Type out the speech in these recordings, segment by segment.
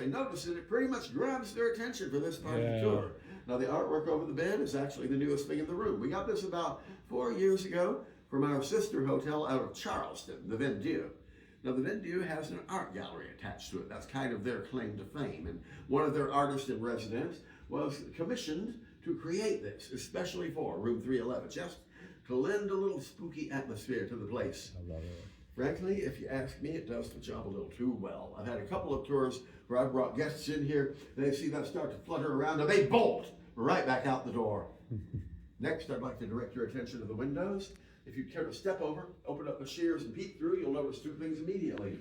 they notice it, it pretty much grabs their attention for this part of the Yeah. tour. Now, the artwork over the bed is actually the newest thing in the room. We got this about 4 years ago from our sister hotel out of Charleston, the Vendue. Now, the Vendue has an art gallery attached to it. That's kind of their claim to fame. And one of their artists in residence was commissioned to create this, especially for room 311, just to lend a little spooky atmosphere to the place. I love it. Frankly, if you ask me, it does the job a little too well. I've had a couple of tours where I've brought guests in here, and they see that start to flutter around, and they bolt right back out the door. Next, I'd like to direct your attention to the windows. If you care to step over, open up the shears and peek through, you'll notice two things immediately.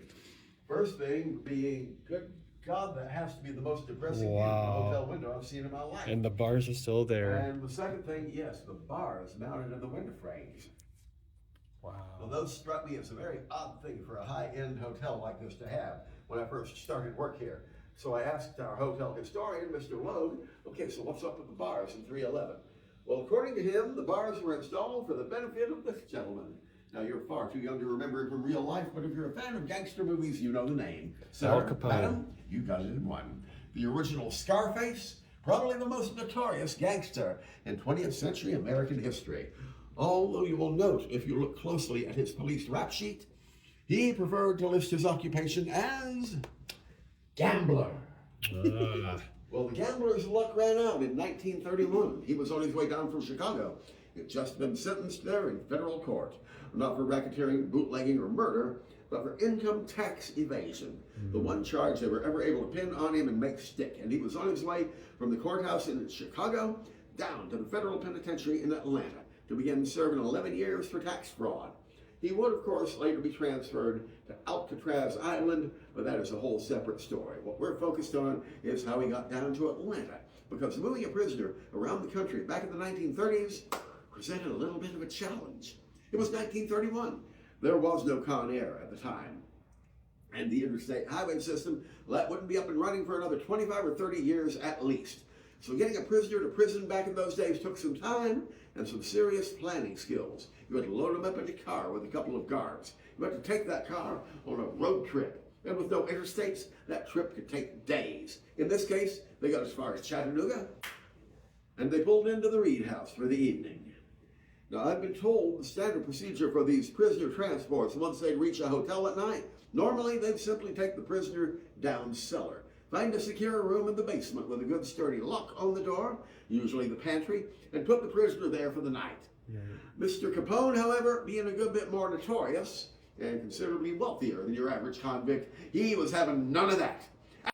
First thing being, good God, that has to be the most depressing view of a hotel window I've seen in my life. And the bars are still there. And the second thing, yes, the bars mounted in the window frames. Wow. Well, those struck me as a very odd thing for a high-end hotel like this to have when I first started work here. So I asked our hotel historian, Mr. Logue, okay, so what's up with the bars in 311? Well, according to him, the bars were installed for the benefit of this gentleman. Now, you're far too young to remember it from real life, but if you're a fan of gangster movies, you know the name. Al Sir, Capone. madam, you got it in one. The original Scarface, probably the most notorious gangster in 20th century American history. Although you will note, if you look closely at his police rap sheet, he preferred to list his occupation as gambler. Well, the gambler's luck ran out in 1931. He was on his way down from Chicago. He'd just been sentenced there in federal court, not for racketeering, bootlegging, or murder, but for income tax evasion. The one charge they were ever able to pin on him and make stick. And he was on his way from the courthouse in Chicago down to the federal penitentiary in Atlanta to begin serving 11 years for tax fraud. He would, of course, later be transferred to Alcatraz Island, but that is a whole separate story. What we're focused on is how he got down to Atlanta, because moving a prisoner around the country back in the 1930s presented a little bit of a challenge. It was 1931. There was no Con Air at the time. And the interstate highway system, that wouldn't be up and running for another 25 or 30 years at least. So getting a prisoner to prison back in those days took some time and some serious planning skills. You had to load him up in a car with a couple of guards. You had to take that car on a road trip. And with no interstates, that trip could take days. In this case, they got as far as Chattanooga, and they pulled into the Reed House for the evening. Now, I've been told the standard procedure for these prisoner transports, once they reach a hotel at night, normally they'd simply take the prisoner down cellar. Find a secure room in the basement with a good sturdy lock on the door, usually the pantry, and put the prisoner there for the night. Yeah. Mr. Capone, however, being a good bit more notorious and considerably wealthier than your average convict, he was having none of that.